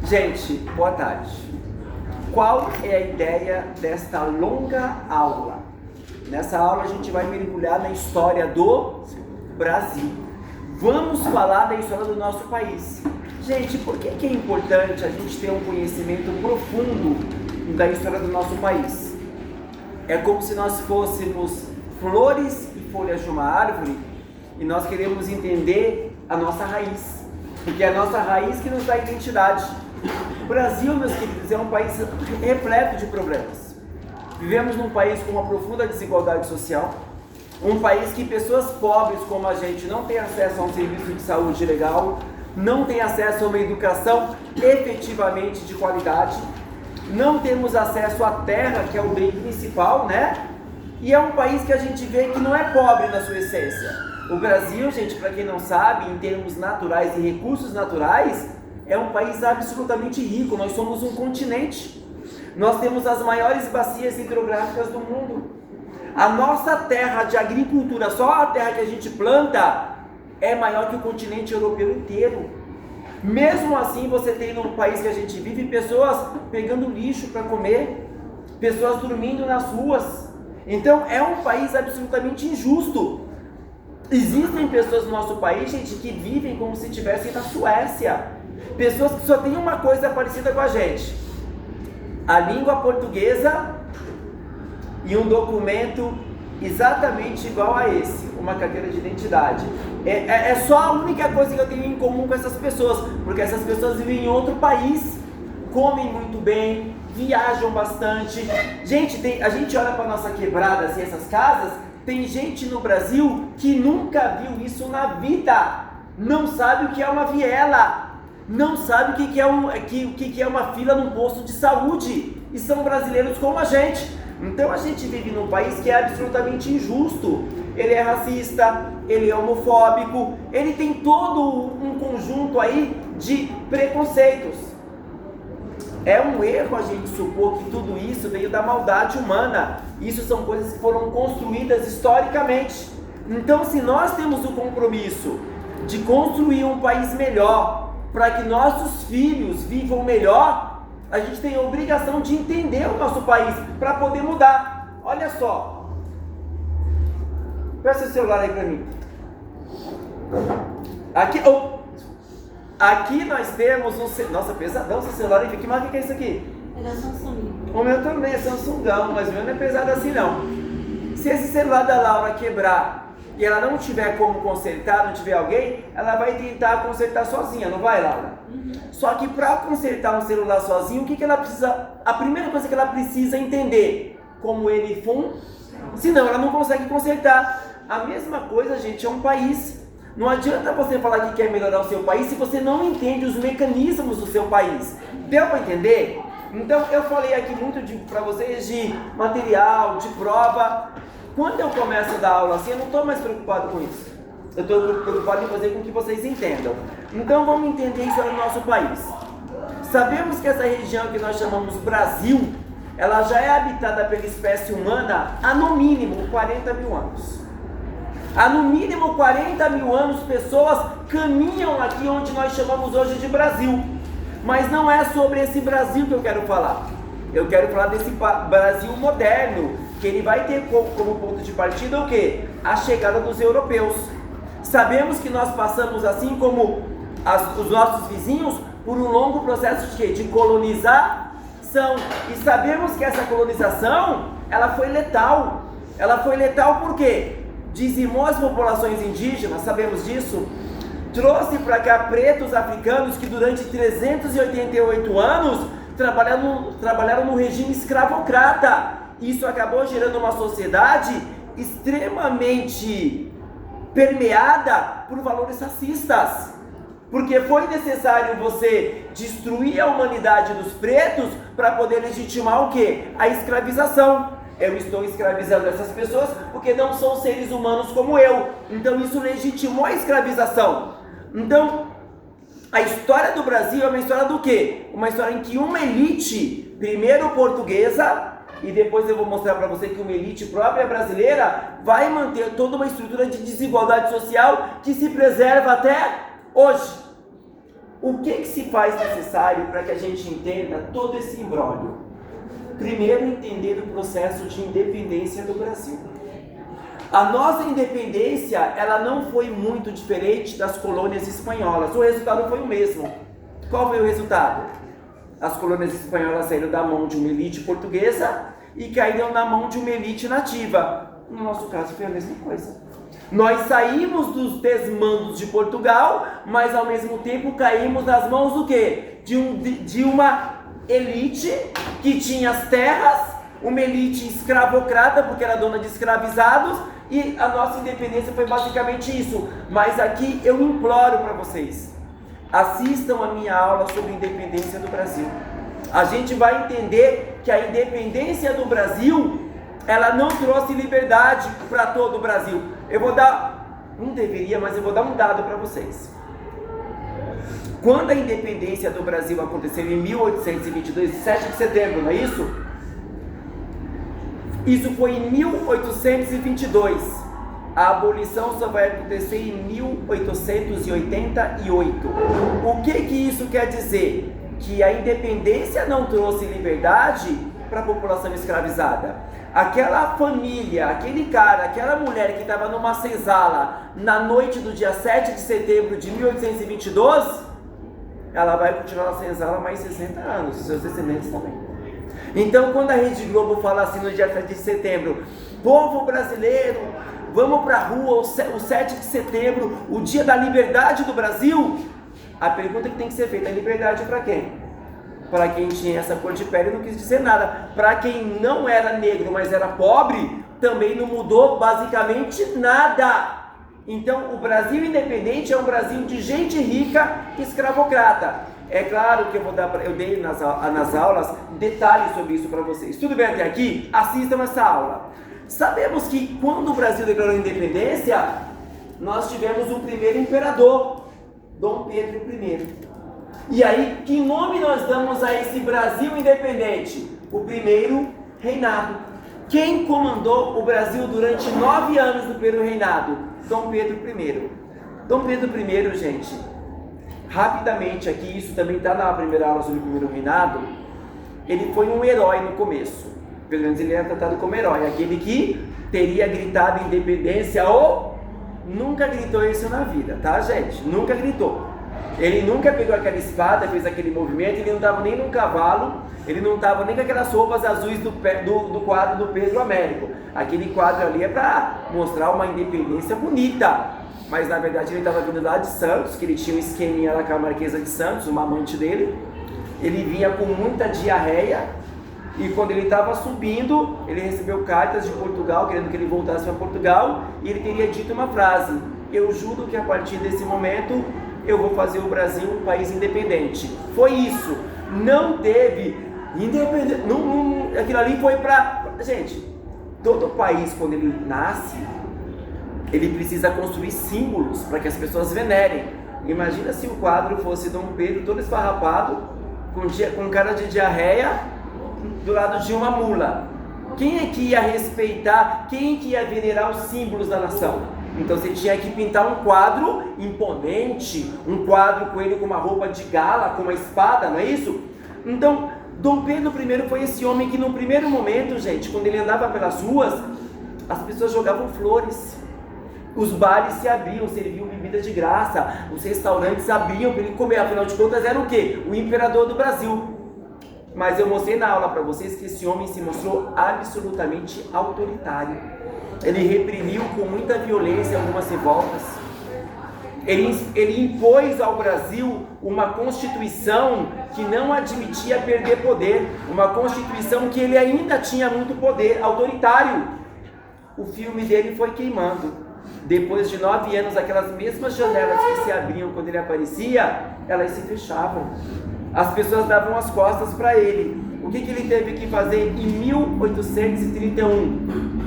Gente, boa tarde. Qual é a ideia desta longa aula? Nessa aula a gente vai mergulhar na história do Brasil. Vamos falar da história do nosso país. Gente, por que é importante a gente ter um conhecimento profundo da história do nosso país? É como se nós fôssemos flores e folhas de uma árvore e nós queremos entender a nossa raiz, porque é a nossa raiz que nos dá identidade. O Brasil, meus queridos, é um país repleto de problemas. Vivemos num país com uma profunda desigualdade social, um país que pessoas pobres como a gente não têm acesso a um serviço de saúde legal, não têm acesso a uma educação efetivamente de qualidade, não temos acesso à terra, que é o bem principal, né? E é um país que a gente vê que não é pobre na sua essência. O Brasil, gente, para quem não sabe, em termos naturais e recursos naturais, é um país absolutamente rico. Nós somos um continente. Nós temos as maiores bacias hidrográficas do mundo. A nossa terra de agricultura, só a terra que a gente planta, é maior que o continente europeu inteiro. Mesmo assim, você tem no país que a gente vive pessoas pegando lixo para comer, pessoas dormindo nas ruas. Então é um país absolutamente injusto. Existem pessoas no nosso país, gente, que vivem como se estivessem na Suécia. Pessoas que só têm uma coisa parecida com a gente: a língua portuguesa e um documento exatamente igual a esse, uma carteira de identidade. É só a única coisa que eu tenho em comum com essas pessoas, porque essas pessoas vivem em outro país, comem muito bem, viajam bastante. Gente, a gente olha para nossa quebrada, assim, essas casas, tem gente no Brasil que nunca viu isso na vida, não sabe o que é uma viela, não sabe o que é uma fila num posto de saúde, e são brasileiros como a gente. Então a gente vive num país que é absolutamente injusto. Ele é racista, ele é homofóbico, ele tem todo um conjunto aí de preconceitos. É um erro a gente supor que tudo isso veio da maldade humana. Isso são coisas que foram construídas historicamente. Então, se nós temos o compromisso de construir um país melhor, para que nossos filhos vivam melhor, a gente tem a obrigação de entender o nosso país para poder mudar. Olha só, peça o celular aí para mim. Aqui nós temos um... Nossa, pesadão esse celular aqui. Que marca que é isso aqui? É da Samsung. O meu também é Samsungão, mas o meu não é pesado assim não. Se esse celular da Laura quebrar e ela não tiver como consertar, não tiver alguém, ela vai tentar consertar sozinha, não vai, Laura? Uhum. Só que para consertar um celular sozinho, o que ela precisa? A primeira coisa que ela precisa entender como ele funciona, senão ela não consegue consertar. A mesma coisa, gente, é um país. Não adianta você falar que quer melhorar o seu país se você não entende os mecanismos do seu país. Deu para entender? Então eu falei aqui muito para vocês de material, de prova. Quando eu começo a dar aula assim, eu não estou mais preocupado com isso. Eu estou preocupado em fazer com que vocês entendam. Então vamos entender isso no nosso país. Sabemos que essa região que nós chamamos Brasil, ela já é habitada pela espécie humana há no mínimo 40 mil anos. Há no mínimo 40 mil anos pessoas caminham aqui onde nós chamamos hoje de Brasil. Mas não é sobre esse Brasil que eu quero falar. Eu quero falar desse Brasil moderno, que ele vai ter como ponto de partida o quê? A chegada dos europeus. Sabemos que nós passamos, assim como os nossos vizinhos, por um longo processo de quê? De colonização. E sabemos que essa colonização, ela foi letal. Ela foi letal por quê? Dizimou as populações indígenas, sabemos disso. Trouxe para cá pretos africanos que durante 388 anos trabalharam no regime escravocrata. Isso acabou gerando uma sociedade extremamente permeada por valores racistas. Porque foi necessário você destruir a humanidade dos pretos para poder legitimar o quê? A escravização. Eu estou escravizando essas pessoas porque não são seres humanos como eu. Então isso legitimou a escravização. Então, a história do Brasil é uma história do quê? Uma história em que uma elite, primeiro portuguesa, e depois eu vou mostrar para você que uma elite própria brasileira vai manter toda uma estrutura de desigualdade social que se preserva até hoje. O que se faz necessário para que a gente entenda todo esse imbróglio? Primeiro, entender o processo de independência do Brasil. A nossa independência, ela não foi muito diferente das colônias espanholas. O resultado foi o mesmo. Qual foi o resultado? As colônias espanholas saíram da mão de uma elite portuguesa e caíram na mão de uma elite nativa. No nosso caso foi a mesma coisa. Nós saímos dos desmandos de Portugal, mas ao mesmo tempo caímos nas mãos do quê? De uma elite que tinha as terras, uma elite escravocrata, porque era dona de escravizados, e a nossa independência foi basicamente isso. Mas aqui eu imploro para vocês, assistam a minha aula sobre independência do Brasil. A gente vai entender que a independência do Brasil, ela não trouxe liberdade para todo o Brasil. Eu vou dar, não deveria, mas eu vou dar um dado para vocês. Quando a independência do Brasil aconteceu em 1822, 7 de setembro, não é isso? Isso foi em 1822. A abolição só vai acontecer em 1888. O que isso quer dizer? Que a independência não trouxe liberdade para a população escravizada. Aquela família, aquele cara, aquela mulher que estava numa senzala na noite do dia 7 de setembro de 1822, ela vai continuar na senzala mais 60 anos, seus descendentes também. Então, quando a Rede Globo fala assim no dia 7 de setembro, povo brasileiro, vamos para a rua, o 7 de setembro, o dia da liberdade do Brasil, a pergunta que tem que ser feita é: liberdade para quem? Para quem tinha essa cor de pele não quis dizer nada. Para quem não era negro, mas era pobre, também não mudou basicamente nada. Então, o Brasil independente é um Brasil de gente rica e escravocrata. É claro que eu dei nas aulas detalhes sobre isso para vocês. Tudo bem até aqui? Assistam essa aula. Sabemos que quando o Brasil declarou independência, nós tivemos o primeiro imperador, Dom Pedro I. E aí, que nome nós damos a esse Brasil independente? O primeiro reinado. Quem comandou o Brasil durante 9 anos do primeiro reinado? Dom Pedro I. Dom Pedro I, gente, rapidamente aqui, isso também está na primeira aula sobre o primeiro reinado, ele foi um herói no começo. Pelo menos ele era tratado como herói, aquele que teria gritado independência ou nunca gritou isso na vida, tá, gente? Nunca gritou. Ele nunca pegou aquela espada, fez aquele movimento, ele não estava nem num cavalo, ele não estava nem com aquelas roupas azuis do quadro do Pedro Américo. Aquele quadro ali é para mostrar uma independência bonita, mas na verdade ele estava vindo lá de Santos, que ele tinha um esqueminha lá com a Marquesa de Santos, uma amante dele. Ele vinha com muita diarreia, e quando ele estava subindo, ele recebeu cartas de Portugal, querendo que ele voltasse para Portugal, e ele teria dito uma frase: eu juro que a partir desse momento eu vou fazer o Brasil um país independente. Foi isso. Não teve independência. Aquilo ali foi para... Gente, todo país, quando ele nasce, ele precisa construir símbolos para que as pessoas venerem. Imagina se o quadro fosse Dom Pedro todo esfarrapado, com cara de diarreia, do lado de uma mula. Quem é que ia respeitar, quem é que ia venerar os símbolos da nação? Então você tinha que pintar um quadro imponente, um quadro com ele com uma roupa de gala, com uma espada, não é isso? Então, Dom Pedro I foi esse homem que no primeiro momento, gente, quando ele andava pelas ruas, as pessoas jogavam flores, os bares se abriam, serviam bebida de graça, os restaurantes abriam para ele comer, afinal de contas era o quê? O imperador do Brasil. Mas eu mostrei na aula para vocês que esse homem se mostrou absolutamente autoritário. Ele reprimiu com muita violência algumas revoltas. Ele impôs ao Brasil uma constituição que não admitia perder poder, uma constituição que ele ainda tinha muito poder, autoritário. O filme dele foi queimando. Depois de 9 anos, aquelas mesmas janelas que se abriam quando ele aparecia, elas se fechavam. As pessoas davam as costas para ele. O que ele teve que fazer em 1831?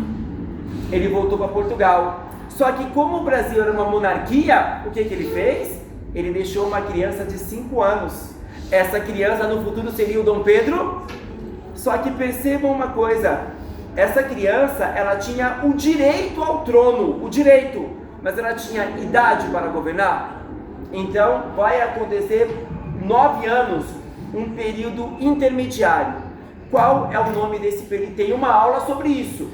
Ele voltou para Portugal. Só que como o Brasil era uma monarquia, o que ele fez? Ele deixou uma criança de 5 anos. Essa criança no futuro seria o Dom Pedro. Só que percebam uma coisa, essa criança, ela tinha o direito ao trono, o direito, mas ela tinha idade para governar? Então vai acontecer 9 anos, um período intermediário. Qual é o nome desse período? Tem uma aula sobre isso.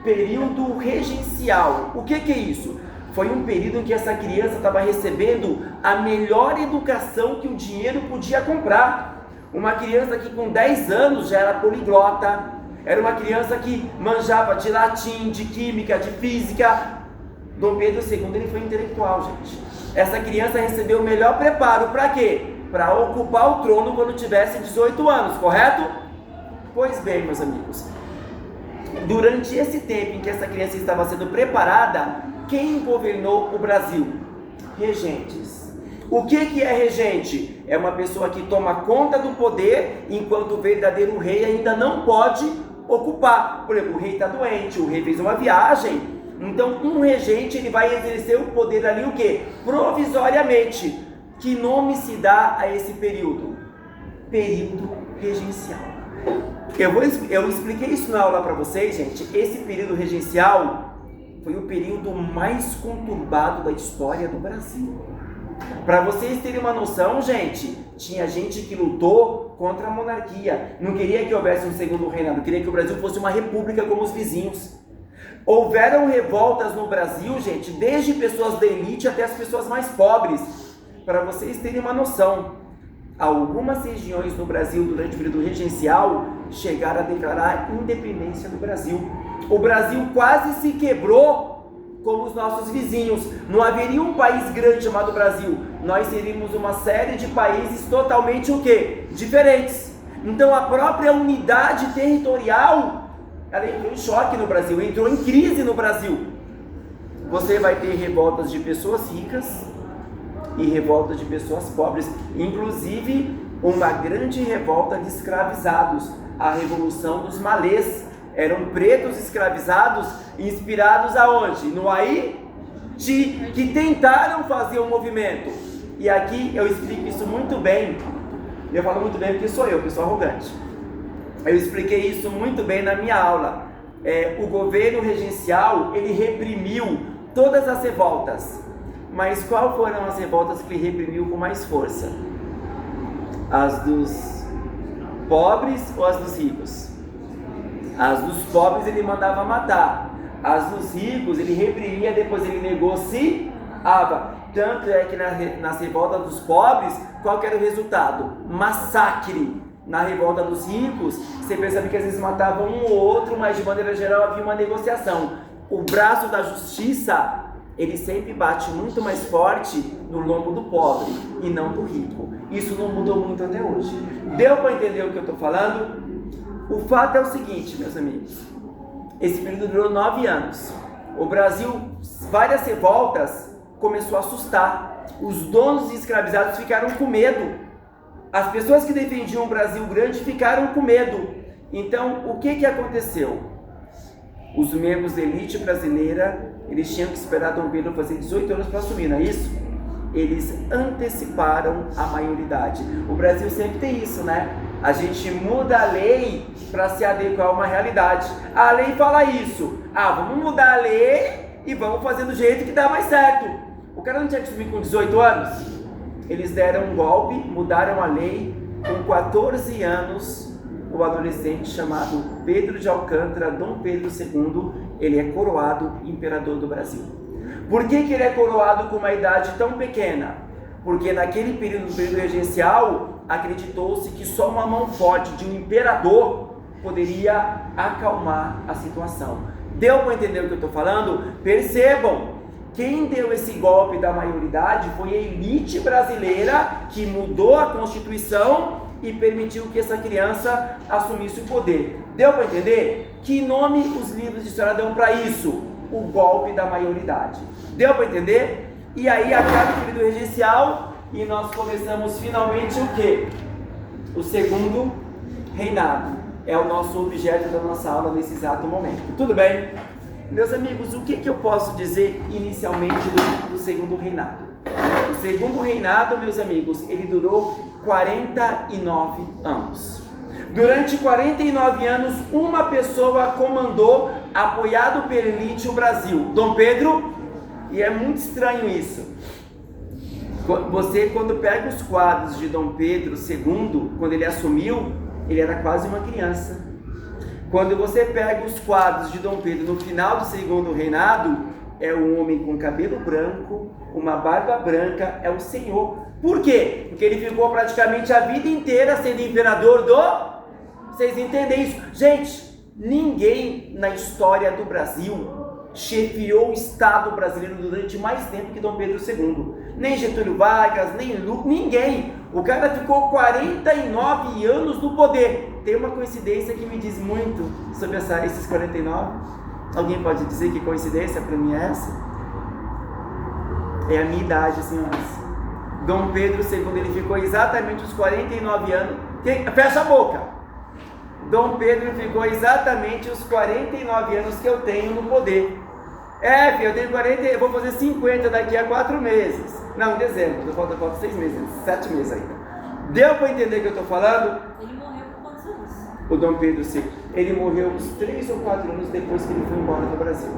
Período regencial. O que é isso? Foi um período em que essa criança estava recebendo a melhor educação que o dinheiro podia comprar. Uma criança que com 10 anos já era poliglota, era uma criança que manjava de latim, de química, de física. Dom Pedro II, ele foi intelectual, gente. Essa criança recebeu o melhor preparo, para quê? Para ocupar o trono quando tivesse 18 anos, correto? Pois bem, meus amigos, durante esse tempo em que essa criança estava sendo preparada, quem governou o Brasil? Regentes. O que é regente? É uma pessoa que toma conta do poder, enquanto o verdadeiro rei ainda não pode ocupar. Por exemplo, o rei está doente, o rei fez uma viagem, então um regente ele vai exercer o poder ali o quê? Provisoriamente. Que nome se dá a esse período? Período regencial. Eu expliquei isso na aula para vocês, gente. Esse período regencial foi o período mais conturbado da história do Brasil. Para vocês terem uma noção, gente, tinha gente que lutou contra a monarquia. Não queria que houvesse um segundo reinado, queria que o Brasil fosse uma república como os vizinhos. Houveram revoltas no Brasil, gente, desde pessoas da elite até as pessoas mais pobres. Para vocês terem uma noção, algumas regiões no Brasil durante o período regencial chegaram a declarar independência do Brasil. O Brasil quase se quebrou como os nossos vizinhos. Não haveria um país grande chamado Brasil. Nós seríamos uma série de países totalmente o quê? Diferentes. Então a própria unidade territorial, ela entrou em choque no Brasil, entrou em crise no Brasil. Você vai ter revoltas de pessoas ricas e revoltas de pessoas pobres, inclusive uma grande revolta de escravizados, a Revolução dos Malês. Eram pretos escravizados, inspirados aonde? No Haiti, que tentaram fazer um movimento. E aqui eu explico isso muito bem. Eu falo muito bem porque sou eu sou arrogante. Eu expliquei isso muito bem na minha aula. O governo regencial, ele reprimiu todas as revoltas. Mas qual foram as revoltas que ele reprimiu com mais força? As dos pobres ou as dos ricos? As dos pobres ele mandava matar. As dos ricos ele reprimia, depois ele negociava. Tanto é que nas revoltas dos pobres, qual que era o resultado? Massacre. Na revolta dos ricos, você percebe que às vezes matavam um ou outro, mas de maneira geral havia uma negociação. O braço da justiça, ele sempre bate muito mais forte no lombo do pobre e não do rico. Isso não mudou muito até hoje. Deu para entender o que eu estou falando? O fato é o seguinte, meus amigos. Esse período durou 9 anos. O Brasil, várias revoltas, começou a assustar. Os donos de escravizados ficaram com medo. As pessoas que defendiam o Brasil grande ficaram com medo. Então, o que aconteceu? Os membros da elite brasileira, eles tinham que esperar Dom Pedro fazer 18 anos para assumir, não é isso? Eles anteciparam a maioridade. O Brasil sempre tem isso, né? A gente muda a lei para se adequar a uma realidade. A lei fala isso. Vamos mudar a lei e vamos fazer do jeito que dá mais certo. O cara não tinha que assumir com 18 anos? Eles deram um golpe, mudaram a lei. Com 14 anos, o adolescente chamado Pedro de Alcântara, Dom Pedro II, ele é coroado imperador do Brasil. Por que ele é coroado com uma idade tão pequena? Porque naquele período regencial, acreditou-se que só uma mão forte de um imperador poderia acalmar a situação. Deu para entender o que eu estou falando? Percebam! Quem deu esse golpe da maioridade foi a elite brasileira que mudou a Constituição e permitiu que essa criança assumisse o poder. Deu para entender? Que nome os livros de história dão para isso? O golpe da maioridade. Deu para entender? E aí acaba o período regencial e nós começamos finalmente o quê? O segundo reinado. É o nosso objeto da nossa aula nesse exato momento. Tudo bem? Meus amigos, o que eu posso dizer inicialmente do segundo reinado? O segundo reinado, meus amigos, ele durou 49 anos. Durante 49 anos, uma pessoa comandou, apoiado pela elite, o Brasil. Dom Pedro, e é muito estranho isso. Você, quando pega os quadros de Dom Pedro II, quando ele assumiu, ele era quase uma criança. Quando você pega os quadros de Dom Pedro no final do segundo reinado, é um homem com cabelo branco, uma barba branca, é o Senhor. Por quê? Porque ele ficou praticamente a vida inteira sendo imperador do... Vocês entendem isso? Gente, ninguém na história do Brasil chefiou o Estado brasileiro durante mais tempo que Dom Pedro II. Nem Getúlio Vargas, nem ninguém. O cara ficou 49 anos no poder. Tem uma coincidência que me diz muito sobre esses 49. Alguém pode dizer que coincidência para mim é essa? É a minha idade, senhoras. Dom Pedro II, ele ficou exatamente os 49 anos. Fecha a boca! Dom Pedro ficou exatamente os 49 anos que eu tenho no poder. Filho, eu tenho 40, eu vou fazer 50 daqui a 4 meses. Não, em dezembro, falta 6 meses, 7 meses ainda. Deu para entender o que eu estou falando? Ele morreu por quantos anos? O Dom Pedro VI, ele morreu uns 3 ou 4 anos depois que ele foi embora do Brasil.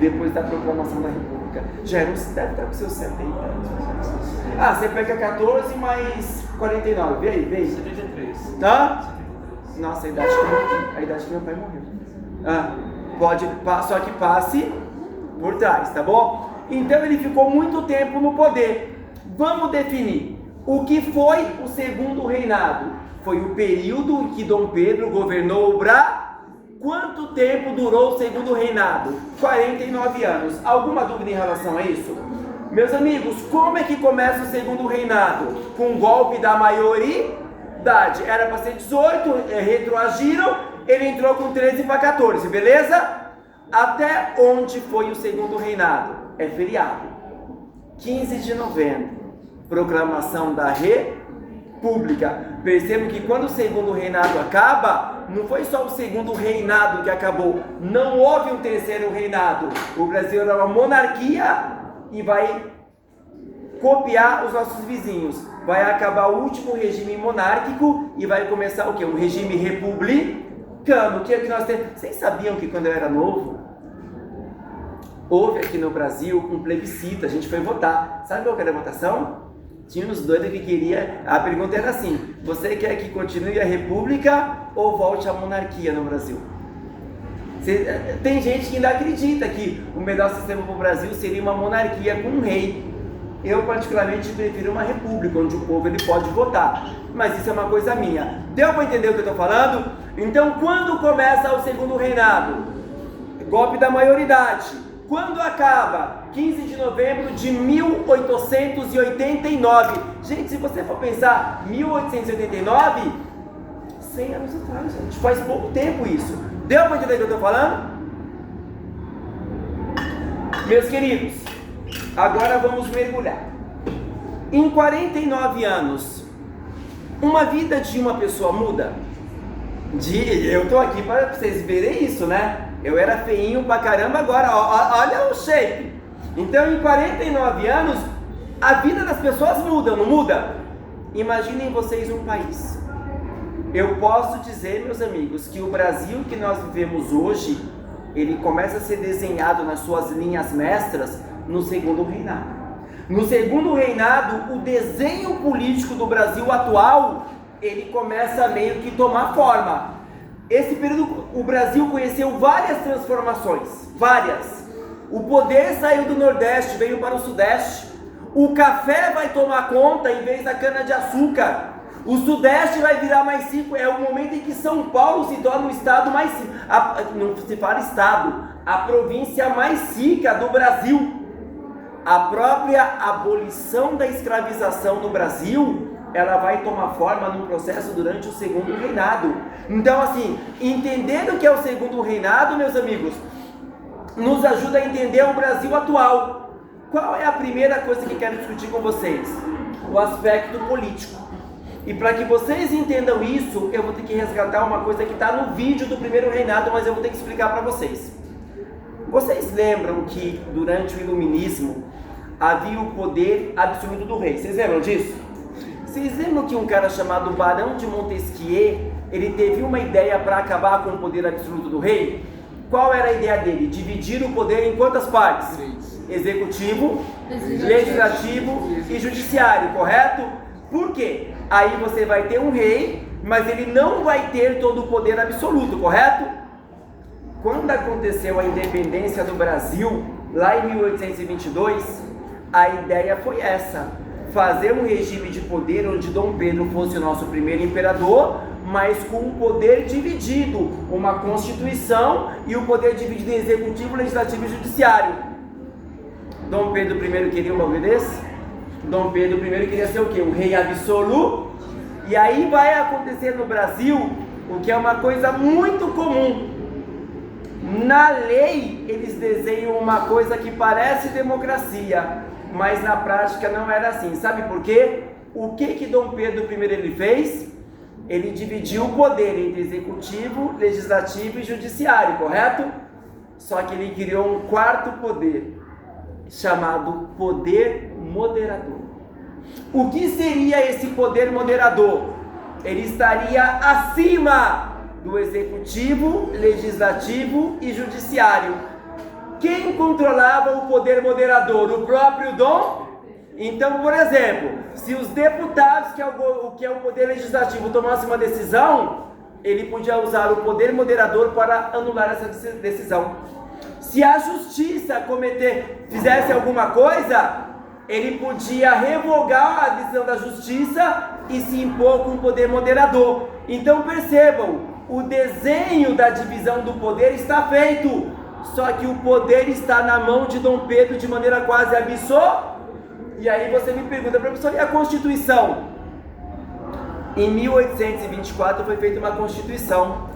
Depois da proclamação da República. Já era, deve estar com seus 70 anos. Você pega 14 mais 49, vê aí. 73. Tá? Nossa, a idade que meu pai morreu. Só que passe por trás, tá bom? Então ele ficou muito tempo no poder. Vamos definir o que foi o segundo reinado. Foi o período em que Dom Pedro governou o Brasil. Quanto tempo durou o segundo reinado? 49 anos. Alguma dúvida em relação a isso? Meus amigos, como é que começa o segundo reinado? Com o golpe da maioridade. Era para ser 18, retroagiram, ele entrou com 13 para 14, beleza? Até onde foi o segundo reinado? É feriado. 15 de novembro, proclamação da República. Percebo que quando o segundo reinado acaba, não foi só o segundo reinado que acabou, não houve um terceiro reinado. O Brasil era uma monarquia e vai copiar os nossos vizinhos. Vai acabar o último regime monárquico e vai começar o quê? Um regime republicano. O que é que nós temos? Vocês sabiam que quando eu era novo, houve aqui no Brasil um plebiscito, a gente foi votar. Sabe qual que era a votação? Tinha uns doidos que queria. A pergunta era assim: você quer que continue a república ou volte a monarquia no Brasil? Tem gente que ainda acredita que o melhor sistema para o Brasil seria uma monarquia com um rei. Eu particularmente prefiro uma república, onde o povo ele pode votar. Mas isso é uma coisa minha. Deu para entender o que eu estou falando? Então, quando começa o segundo reinado? Golpe da maioridade. Quando acaba? 15 de novembro de 1889. Gente, se você for pensar, 1889, 100 anos atrás, gente. Faz pouco tempo isso. Deu para entender o que eu estou falando? Meus queridos, agora vamos mergulhar. Em 49 anos, uma vida de uma pessoa muda? Eu estou aqui para vocês verem isso, né? Eu era feinho pra caramba, agora olha o shape. Então em 49 anos, a vida das pessoas muda, não muda? Imaginem vocês um país. Eu posso dizer, meus amigos, que o Brasil que nós vivemos hoje, ele começa a ser desenhado nas suas linhas mestras no segundo reinado. No segundo reinado, o desenho político do Brasil atual, ele começa a meio que tomar forma. Esse período, o Brasil conheceu várias transformações, várias. O poder saiu do Nordeste, veio para o Sudeste. O café vai tomar conta em vez da cana-de-açúcar. O Sudeste vai virar mais 5. É o momento em que São Paulo se torna o estado mais... não se fala estado, a província mais rica do Brasil. A própria abolição da escravização no Brasil, ela vai tomar forma num processo durante o segundo reinado. Então, assim, entender o que é o segundo reinado, meus amigos, nos ajuda a entender o Brasil atual. Qual é a primeira coisa que quero discutir com vocês? O aspecto político. E para que vocês entendam isso, eu vou ter que resgatar uma coisa que está no vídeo do primeiro reinado, mas eu vou ter que explicar para vocês. Vocês lembram que durante o iluminismo havia o poder absoluto do rei? Vocês lembram disso? Vocês lembram que um cara chamado Barão de Montesquieu, ele teve uma ideia para acabar com o poder absoluto do rei? Qual era a ideia dele? Dividir o poder em quantas partes? 3. executivo, legislativo e judiciário, correto? Por quê? Aí você vai ter um rei, mas ele não vai ter todo o poder absoluto, correto? Quando aconteceu a independência do Brasil, lá em 1822, a ideia foi essa: fazer um regime de poder onde Dom Pedro fosse o nosso primeiro imperador, mas com um poder dividido, uma constituição e o poder dividido em executivo, legislativo e judiciário. Dom Pedro I queria um bagulho desse? Dom Pedro I queria ser o quê? O rei absoluto. E aí vai acontecer no Brasil o que é uma coisa muito comum. Na lei eles desenham uma coisa que parece democracia, mas na prática não era assim. Sabe por quê? O que Dom Pedro I ele fez? Ele dividiu o poder entre executivo, legislativo e judiciário, correto? Só que ele criou um quarto poder, chamado poder moderador. O que seria esse poder moderador? Ele estaria acima do executivo, legislativo e judiciário. Quem controlava o poder moderador? O próprio Dom? Então, por exemplo, se os deputados, que é o poder legislativo, tomassem uma decisão, ele podia usar o poder moderador para anular essa decisão. Se a justiça fizesse alguma coisa, ele podia revogar a decisão da justiça e se impor com o poder moderador. Então percebam, o desenho da divisão do poder está feito, só que o poder está na mão de Dom Pedro de maneira quase absoluta. E aí você me pergunta, professor, e a Constituição? Em 1824 foi feita uma Constituição.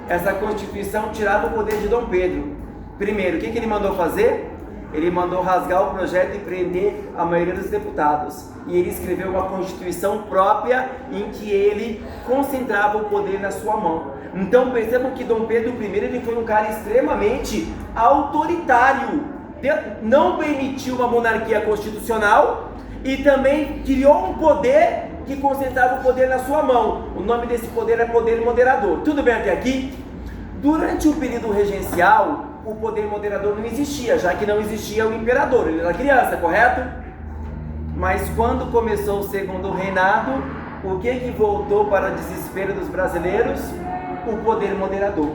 Essa Constituição tirava o poder de Dom Pedro. Primeiro, o que ele mandou fazer? Ele mandou rasgar o projeto e prender a maioria dos deputados. E ele escreveu uma Constituição própria em que ele concentrava o poder na sua mão. Então percebam que Dom Pedro I ele foi um cara extremamente autoritário. Não permitiu uma monarquia constitucional e também criou um poder que concentrava o poder na sua mão. O nome desse poder é poder moderador. Tudo bem até aqui? Durante o período regencial, o poder moderador não existia, já que não existia o imperador, ele era criança, correto? Mas quando começou o segundo reinado, o que voltou para o desespero dos brasileiros? O poder moderador.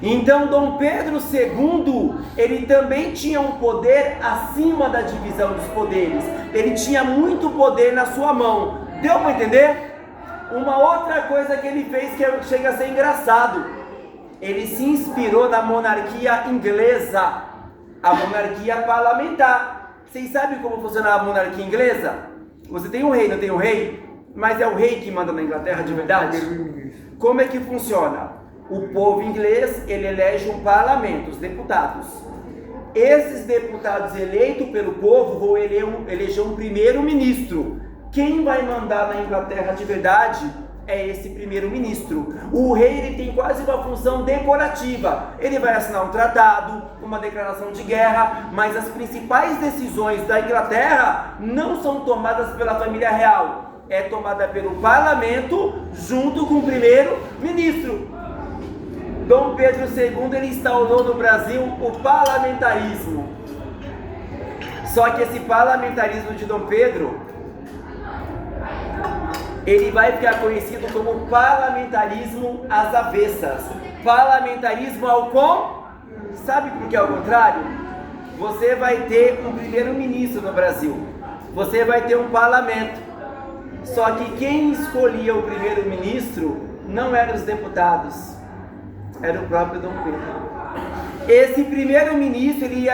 Então Dom Pedro II, ele também tinha um poder acima da divisão dos poderes. Ele tinha muito poder na sua mão. Deu para entender? Uma outra coisa que ele fez que chega a ser engraçado. Ele se inspirou na monarquia inglesa, a monarquia parlamentar. Vocês sabem como funcionava a monarquia inglesa? Você tem um rei, não tem um rei? Mas é o rei que manda na Inglaterra de verdade? Como é que funciona? O povo inglês, ele elege um parlamento, os deputados. Esses deputados eleitos pelo povo vão eleger um primeiro-ministro. Quem vai mandar na Inglaterra de verdade é esse primeiro-ministro. O rei ele tem quase uma função decorativa. Ele vai assinar um tratado, uma declaração de guerra, mas as principais decisões da Inglaterra não são tomadas pela família real. É tomada pelo parlamento junto com o primeiro-ministro. Dom Pedro II ele instaurou no Brasil o parlamentarismo. Só que esse parlamentarismo de Dom Pedro, ele vai ficar conhecido como parlamentarismo às avessas. Parlamentarismo ao sabe por que é ao contrário? Você vai ter um primeiro-ministro no Brasil. Você vai ter um parlamento. Só que quem escolhia o primeiro-ministro não eram os deputados, era o próprio Dom Pedro. Esse primeiro-ministro ele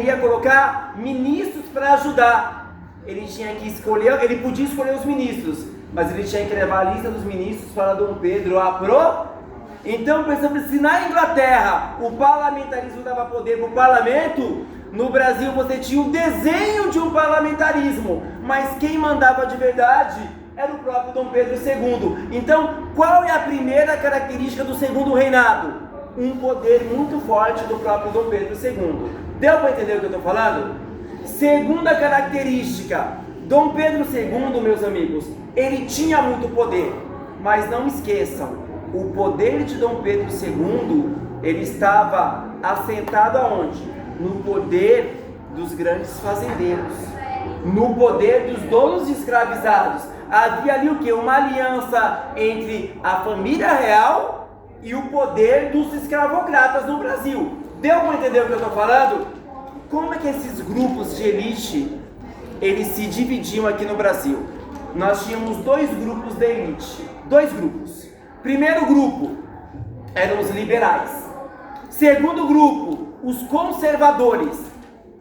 ia colocar ministros para ajudar. Ele tinha que escolher, ele podia escolher os ministros, mas ele tinha que levar a lista dos ministros para Dom Pedro Então pensamos, se na Inglaterra o parlamentarismo dava poder para o parlamento, no Brasil você tinha o desenho de um parlamentarismo, mas quem mandava de verdade era o próprio Dom Pedro II. Então, qual é a primeira característica do segundo reinado? Um poder muito forte do próprio Dom Pedro II. Deu para entender o que eu estou falando? Segunda característica, Dom Pedro II, meus amigos, ele tinha muito poder, mas não esqueçam, o poder de Dom Pedro II, ele estava assentado aonde? No poder dos grandes fazendeiros, no poder dos donos escravizados. Havia ali o que? Uma aliança entre a família real e o poder dos escravocratas no Brasil. Deu para entender o que eu estou falando? Como é que esses grupos de elite, eles se dividiam aqui no Brasil? Nós tínhamos dois grupos de elite. Dois grupos. Primeiro grupo eram os liberais. Segundo grupo, os conservadores.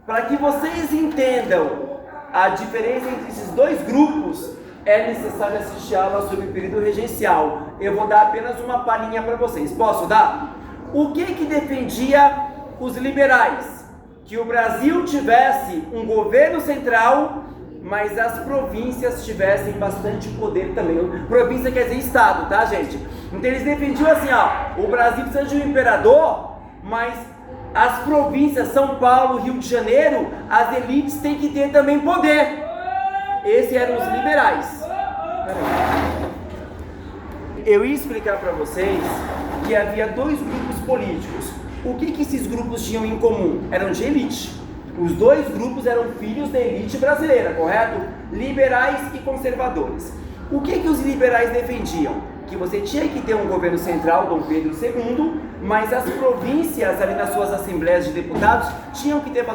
Para que vocês entendam a diferença entre esses dois grupos, é necessário assistir a aula sobre o período regencial. Eu vou dar apenas uma palhinha para vocês. Posso dar? O que defendia os liberais? Que o Brasil tivesse um governo central, mas as províncias tivessem bastante poder também. Província quer dizer estado, tá, gente? Então eles defendiam assim, ó, o Brasil precisa de um imperador, mas as províncias, São Paulo, Rio de Janeiro, as elites têm que ter também poder. Esses eram os liberais. Eu ia explicar para vocês que havia dois grupos políticos. O que esses grupos tinham em comum? Eram de elite. Os dois grupos eram filhos da elite brasileira, correto? Liberais e conservadores. O que os liberais defendiam? Que você tinha que ter um governo central, Dom Pedro II, mas as províncias ali nas suas assembleias de deputados tinham que ter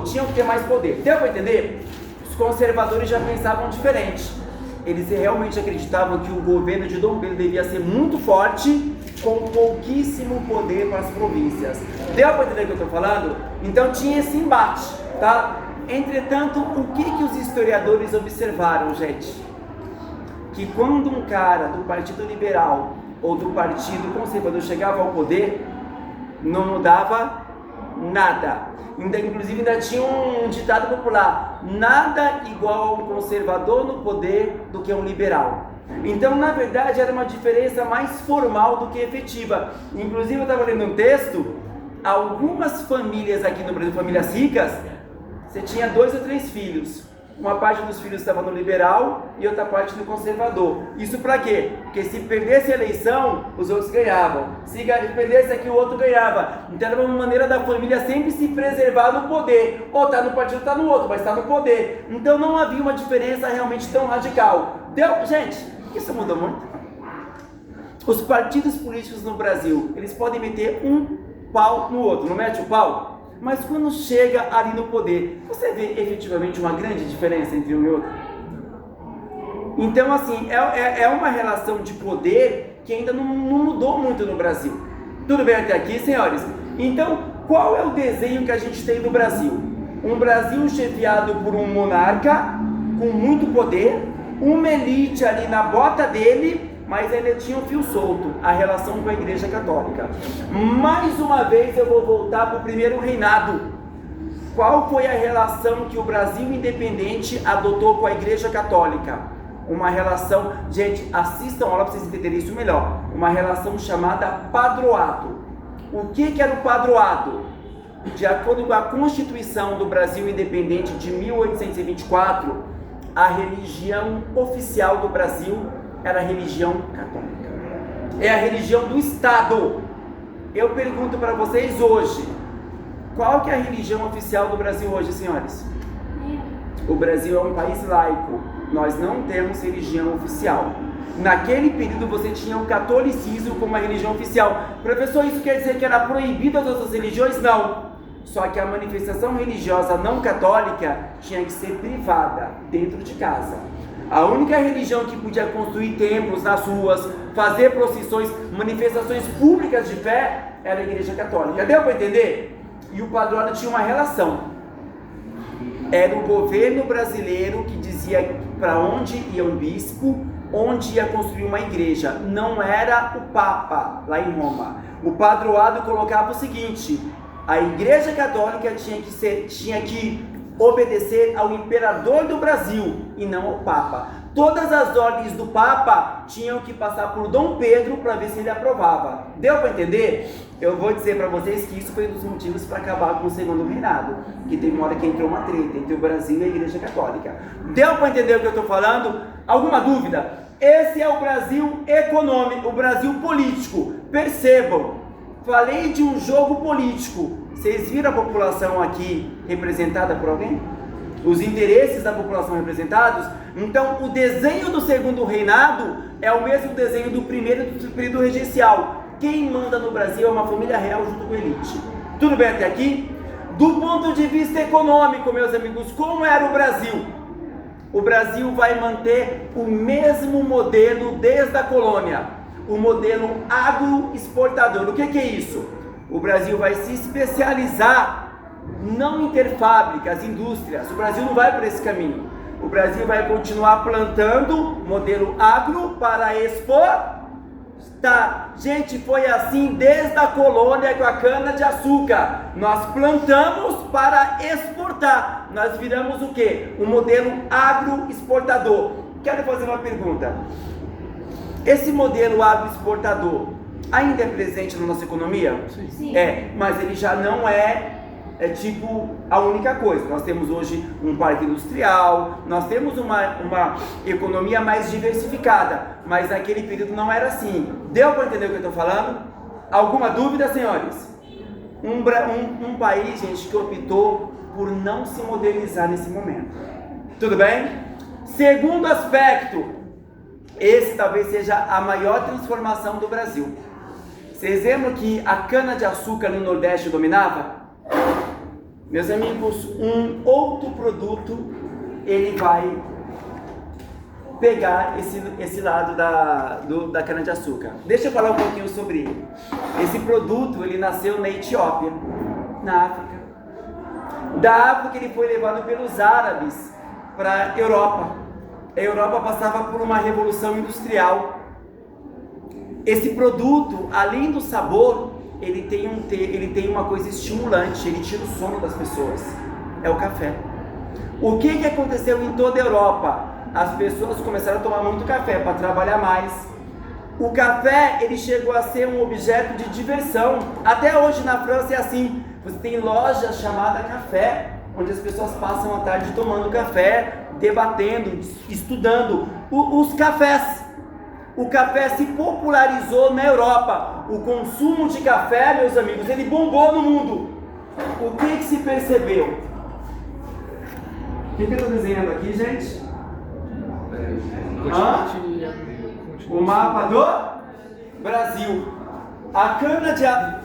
tinham que ter mais poder. Deu para entender? Os conservadores já pensavam diferente. Eles realmente acreditavam que o governo de Dom Pedro devia ser muito forte, com pouquíssimo poder para as províncias. Deu para entender o que eu estou falando? Então tinha esse embate, tá? Entretanto, o que os historiadores observaram, gente? Que quando um cara do Partido Liberal ou do Partido Conservador chegava ao poder, não mudava nada. Inclusive ainda tinha um ditado popular: nada igual a um conservador no poder do que um liberal. Então, na verdade, era uma diferença mais formal do que efetiva. Inclusive, eu estava lendo um texto, algumas famílias aqui no Brasil, famílias ricas, você tinha 2 ou 3 filhos. Uma parte dos filhos estava no liberal e outra parte no conservador. Isso para quê? Porque se perdesse a eleição, os outros ganhavam. Se perdesse aqui, o outro ganhava. Então era uma maneira da família sempre se preservar no poder. Ou está no partido, está no outro, mas está no poder. Então não havia uma diferença realmente tão radical. Gente, isso mudou muito. Os partidos políticos no Brasil, eles podem meter um pau no outro. Não mete o pau? Mas quando chega ali no poder, você vê efetivamente uma grande diferença entre um e outro? Então, assim, é uma relação de poder que ainda não mudou muito no Brasil. Tudo bem até aqui, senhores? Então, qual é o desenho que a gente tem do Brasil? Um Brasil chefiado por um monarca com muito poder, uma elite ali na bota dele, mas ele tinha um fio solto, a relação com a Igreja Católica. Mais uma vez eu vou voltar para o primeiro reinado. Qual foi a relação que o Brasil independente adotou com a Igreja Católica? Uma relação, gente, assistam a aula para vocês entenderem isso melhor. Uma relação chamada padroado. O que era o padroado? De acordo com a Constituição do Brasil independente de 1824, a religião oficial do Brasil era a religião católica. É a religião do Estado. Eu pergunto para vocês hoje, qual que é a religião oficial do Brasil hoje, senhores? O Brasil é um país laico. Nós não temos religião oficial. Naquele período você tinha o catolicismo como uma religião oficial. Professor, isso quer dizer que era proibido as outras religiões? Não. Só que a manifestação religiosa não católica tinha que ser privada, dentro de casa. A única religião que podia construir templos nas ruas, fazer procissões, manifestações públicas de fé, era a Igreja Católica. Deu para entender? E o padroado tinha uma relação. Era o governo brasileiro que dizia para onde ia um bispo, onde ia construir uma igreja. Não era o Papa, lá em Roma. O padroado colocava o seguinte: a Igreja Católica tinha que obedecer ao imperador do Brasil e não ao Papa. Todas as ordens do Papa tinham que passar por Dom Pedro para ver se ele aprovava. Deu para entender? Eu vou dizer para vocês que isso foi um dos motivos para acabar com o segundo reinado, que teve uma hora que entrou uma treta entre o Brasil e a Igreja Católica. Deu para entender o que eu estou falando? Alguma dúvida? Esse é o Brasil econômico, o Brasil político. Percebam, Falei de um jogo político. Vocês viram a população aqui representada por alguém? Os interesses da população representados? Então, o desenho do segundo reinado é o mesmo desenho do primeiro e do período regencial. Quem manda no Brasil é uma família real junto com a elite. Tudo bem até aqui? Do ponto de vista econômico, meus amigos, como era o Brasil? O Brasil vai manter o mesmo modelo desde a colônia, o modelo agroexportador. O que é isso? O Brasil vai se especializar não em ter fábricas, indústrias. O Brasil não vai por esse caminho. O Brasil vai continuar plantando modelo agro para exportar. Gente, foi assim desde a colônia com a cana-de-açúcar. Nós plantamos para exportar. Nós viramos o quê? Um modelo agroexportador. Quero fazer uma pergunta. Esse modelo agroexportador ainda é presente na nossa economia? Sim. É, mas ele já não é tipo a única coisa. Nós temos hoje um parque industrial, nós temos uma economia mais diversificada, mas naquele período não era assim. Deu para entender o que eu estou falando? Alguma dúvida, senhores? Um país, gente, que optou por não se modernizar nesse momento. Tudo bem? Segundo aspecto, esse talvez seja a maior transformação do Brasil. Vocês lembram que a cana-de-açúcar no Nordeste dominava? Meus amigos, um outro produto, ele vai pegar esse lado da cana-de-açúcar. Deixa eu falar um pouquinho sobre ele. Esse produto, ele nasceu na Etiópia, na África. Da África ele foi levado pelos árabes para a Europa. A Europa passava por uma revolução industrial. Esse produto, além do sabor, ele tem uma coisa estimulante, ele tira o sono das pessoas, é o café. O que aconteceu em toda a Europa? As pessoas começaram a tomar muito café para trabalhar mais. O café, ele chegou a ser um objeto de diversão. Até hoje na França é assim, você tem lojas chamadas café, onde as pessoas passam a tarde tomando café, debatendo, estudando os cafés. O café se popularizou na Europa. O consumo de café, meus amigos, ele bombou no mundo. O que se percebeu? O que eu estou desenhando aqui, gente? O mapa do Brasil. A cana-de-açúcar.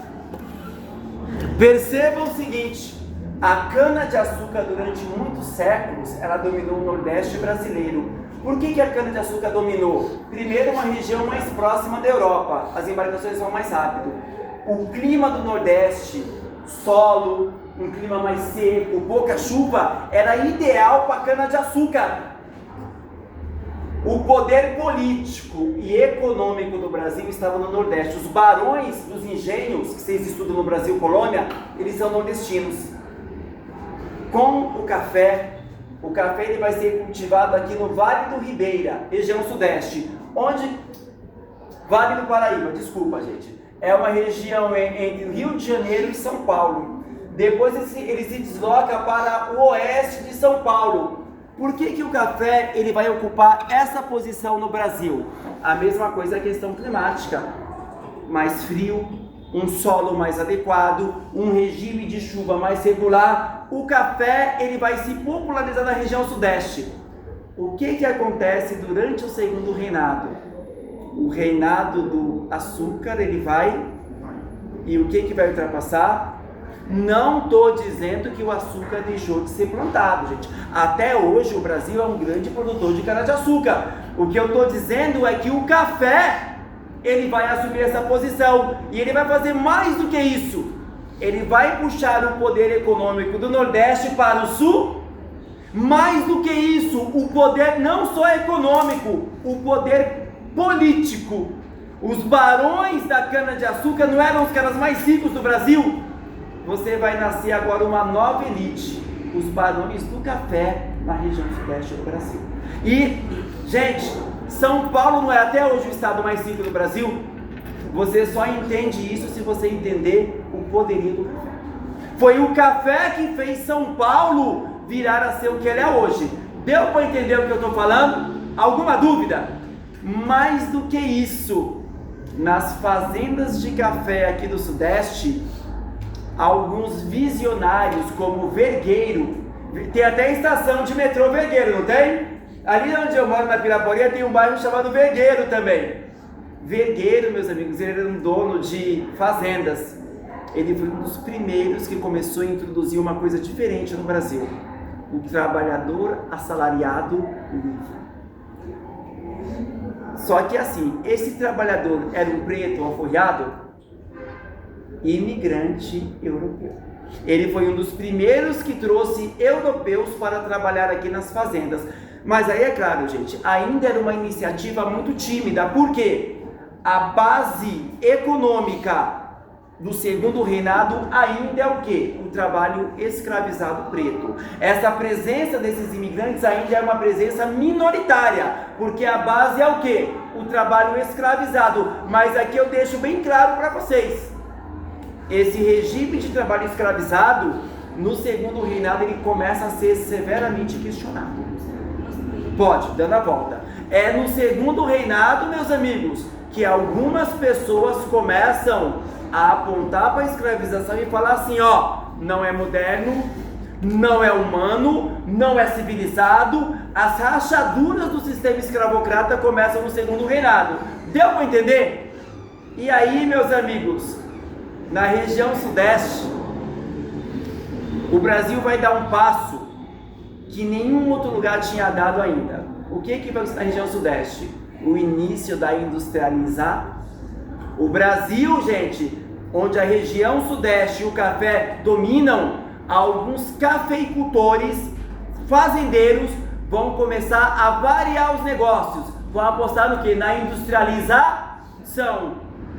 Percebam o seguinte: a cana-de-açúcar durante muitos séculos, ela dominou o Nordeste brasileiro. Por que a cana-de-açúcar dominou? Primeiro, uma região mais próxima da Europa, as embarcações vão mais rápido. O clima do Nordeste, solo, um clima mais seco, pouca chuva, era ideal para a cana-de-açúcar. O poder político e econômico do Brasil estava no Nordeste. Os barões dos engenhos, que vocês estudam no Brasil colônia, eles são nordestinos. Com o café ele vai ser cultivado aqui no Vale do Ribeira, região sudeste. Onde? Vale do Paraíba, desculpa, gente. É uma região entre o Rio de Janeiro e São Paulo. Depois ele se desloca para o oeste de São Paulo. Por que o café ele vai ocupar essa posição no Brasil? A mesma coisa a questão climática. Mais frio, um solo mais adequado, um regime de chuva mais regular. O café ele vai se popularizar na região sudeste. O que acontece durante o segundo reinado? O reinado do açúcar ele vai, e o que vai ultrapassar? Não estou dizendo que o açúcar deixou de ser plantado, gente. Até hoje o Brasil é um grande produtor de cana-de-açúcar. O que eu estou dizendo é que o café ele vai assumir essa posição, e ele vai fazer mais do que isso. Ele vai puxar o poder econômico do Nordeste para o Sul. Mais do que isso, o poder não só econômico, o poder político. Os barões da cana-de-açúcar não eram os caras mais ricos do Brasil? Você vai nascer agora uma nova elite, os barões do café na região sudeste do Brasil. E, gente, São Paulo não é até hoje o estado mais rico do Brasil? Você só entende isso se você entender o poderio do café. Foi o café que fez São Paulo virar a ser o que ele é hoje. Deu para entender o que eu estou falando? Alguma dúvida? Mais do que isso, nas fazendas de café aqui do Sudeste, alguns visionários como Vergueiro, tem até estação de metrô Vergueiro, não tem? Ali onde eu moro, na Piraporinha, tem um bairro chamado Vergueiro também. Vergueiro, meus amigos, ele era um dono de fazendas. Ele foi um dos primeiros que começou a introduzir uma coisa diferente no Brasil: o trabalhador assalariado livre. Só que assim, esse trabalhador era um preto alforriado, imigrante europeu. Ele foi um dos primeiros que trouxe europeus para trabalhar aqui nas fazendas. Mas aí é claro, gente, ainda era uma iniciativa muito tímida. Por quê? A base econômica do segundo reinado ainda é o quê? O trabalho escravizado preto. Essa presença desses imigrantes ainda é uma presença minoritária, porque a base é o quê? O trabalho escravizado. Mas aqui eu deixo bem claro para vocês: esse regime de trabalho escravizado, no segundo reinado, ele começa a ser severamente questionado. Pode, dando a volta. É no segundo reinado, meus amigos, que algumas pessoas começam a apontar para a escravização e falar assim: ó, não é moderno, não é humano, não é civilizado. As rachaduras do sistema escravocrata começam no segundo reinado. Deu para entender? E aí, meus amigos, na região sudeste, o Brasil vai dar um passo que nenhum outro lugar tinha dado ainda. O que vai acontecer na região sudeste? O início da industrialização. O Brasil, gente, onde a região sudeste e o café dominam, alguns cafeicultores, fazendeiros, vão começar a variar os negócios. Vão apostar no quê? Na industrialização.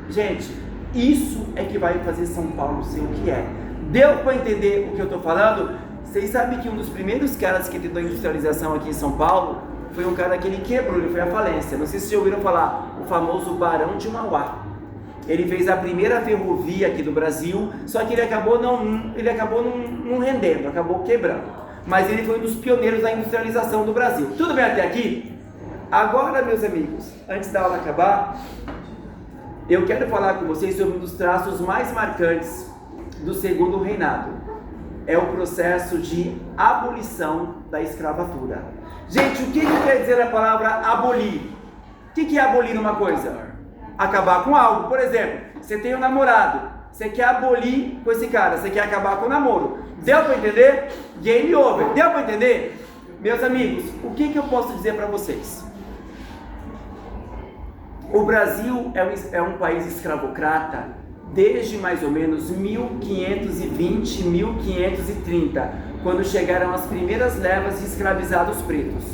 Gente, isso é que vai fazer São Paulo ser o que é. Deu para entender o que eu estou falando? Vocês sabem que um dos primeiros caras que tentou industrialização aqui em São Paulo foi um cara que ele quebrou, ele foi à falência. Não sei se vocês já ouviram falar, o famoso Barão de Mauá. Ele fez a primeira ferrovia aqui do Brasil, só que ele acabou não rendendo, acabou quebrando. Mas ele foi um dos pioneiros da industrialização do Brasil. Tudo bem até aqui? Agora, meus amigos, antes da aula acabar, eu quero falar com vocês sobre um dos traços mais marcantes do segundo reinado. É o processo de abolição da escravatura. Gente, o que quer dizer a palavra abolir? O que é abolir uma coisa? Acabar com algo. Por exemplo, você tem um namorado, você quer abolir com esse cara, você quer acabar com o namoro. Deu para entender? Game over. Deu para entender? Meus amigos, o que eu posso dizer para vocês? O Brasil é um país escravocrata desde mais ou menos 1520, 1530, quando chegaram as primeiras levas de escravizados pretos.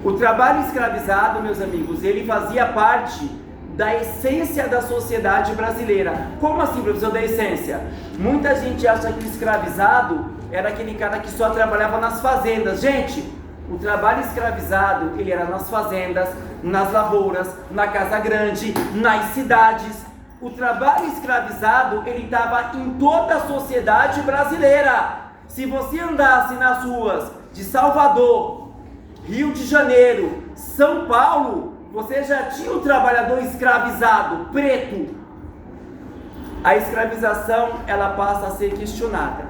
O trabalho escravizado, meus amigos, ele fazia parte da essência da sociedade brasileira. Como assim, professor, da essência? Muita gente acha que o escravizado era aquele cara que só trabalhava nas fazendas. Gente, o trabalho escravizado, ele era nas fazendas, nas lavouras, na casa grande, nas cidades. O trabalho escravizado, ele estava em toda a sociedade brasileira. Se você andasse nas ruas de Salvador, Rio de Janeiro, São Paulo, você já tinha um trabalhador escravizado, preto. A escravização, ela passa a ser questionada.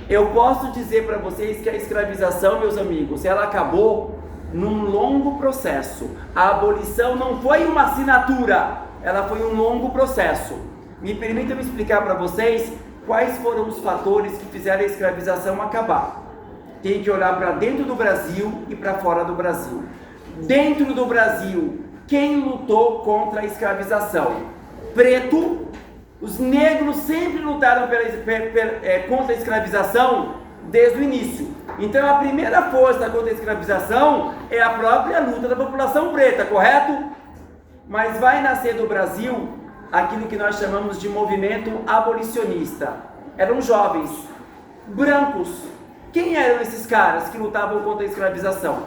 Eu posso dizer para vocês que a escravização, meus amigos, ela acabou num longo processo. A abolição não foi uma assinatura, ela foi um longo processo. Me permitam explicar para vocês quais foram os fatores que fizeram a escravização acabar. Tem que olhar para dentro do Brasil e para fora do Brasil. Dentro do Brasil, quem lutou contra a escravização? Preto. Os negros sempre lutaram contra a escravização desde o início. Então a primeira força contra a escravização é a própria luta da população preta, correto? Mas vai nascer do Brasil aquilo que nós chamamos de movimento abolicionista. Eram jovens, brancos. Quem eram esses caras que lutavam contra a escravização?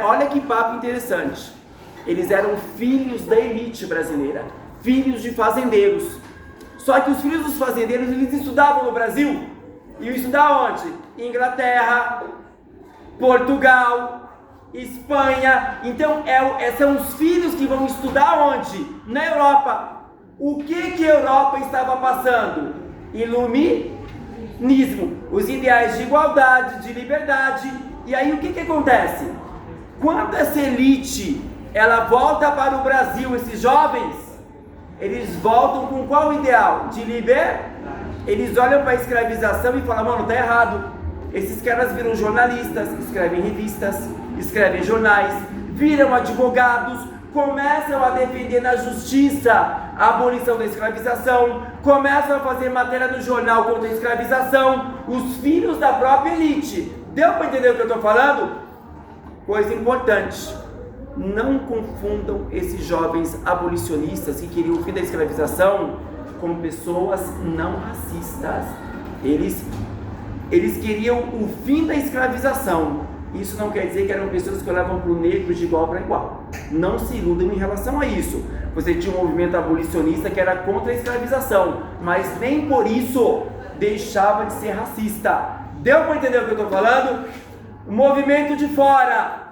Olha que papo interessante. Eles eram filhos da elite brasileira, filhos de fazendeiros. Só que os filhos dos fazendeiros, eles estudavam no Brasil. E estudar onde? Inglaterra, Portugal. Espanha. Então são os filhos que vão estudar onde? Na Europa. O que a Europa estava passando? Iluminismo, os ideais de igualdade, de liberdade. E aí o que acontece? Quando essa elite ela volta para o Brasil, esses jovens, eles voltam com qual ideal? De liberdade. Eles olham para a escravização e falam, mano, tá errado. Esses caras viram jornalistas, escrevem revistas, escrevem jornais, viram advogados, começam a defender na justiça a abolição da escravização, começam a fazer matéria no jornal contra a escravização, os filhos da própria elite. Deu para entender o que eu estou falando? Coisa importante, não confundam esses jovens abolicionistas que queriam o fim da escravização com pessoas não racistas. Eles queriam o fim da escravização. Isso não quer dizer que eram pessoas que olhavam para o negro de igual para igual. Não se iludam em relação a isso. Você tinha um movimento abolicionista que era contra a escravização, mas nem por isso deixava de ser racista. Deu para entender o que eu estou falando? O movimento de fora.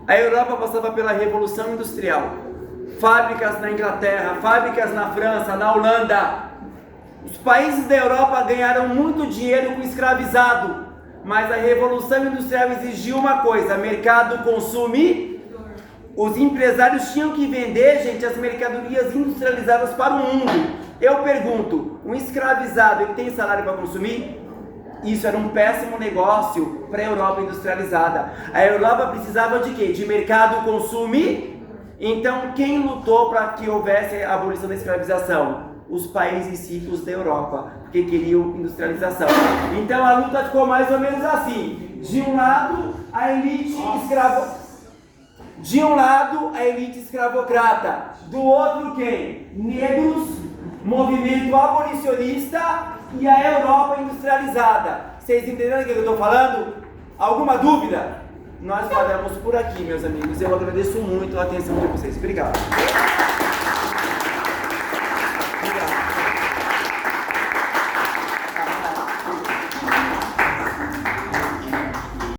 A Europa passava pela Revolução Industrial. Fábricas na Inglaterra, fábricas na França, na Holanda. Os países da Europa ganharam muito dinheiro com escravizado, mas a Revolução Industrial exigiu uma coisa: mercado consumidor. Os empresários tinham que vender, gente, as mercadorias industrializadas para o mundo. Eu pergunto, um escravizado, ele tem salário para consumir? Isso era um péssimo negócio para a Europa industrializada. A Europa precisava de quê? De mercado consumidor. Então, quem lutou para que houvesse a abolição da escravização? Os países ricos da Europa, porque queriam industrialização. Então, a luta ficou mais ou menos assim. De um lado, a elite escravocrata. Do outro, quem? Negros, movimento abolicionista e a Europa industrializada. Vocês entenderam o que eu estou falando? Alguma dúvida? Nós paramos por aqui, meus amigos. Eu agradeço muito a atenção de vocês. Obrigado.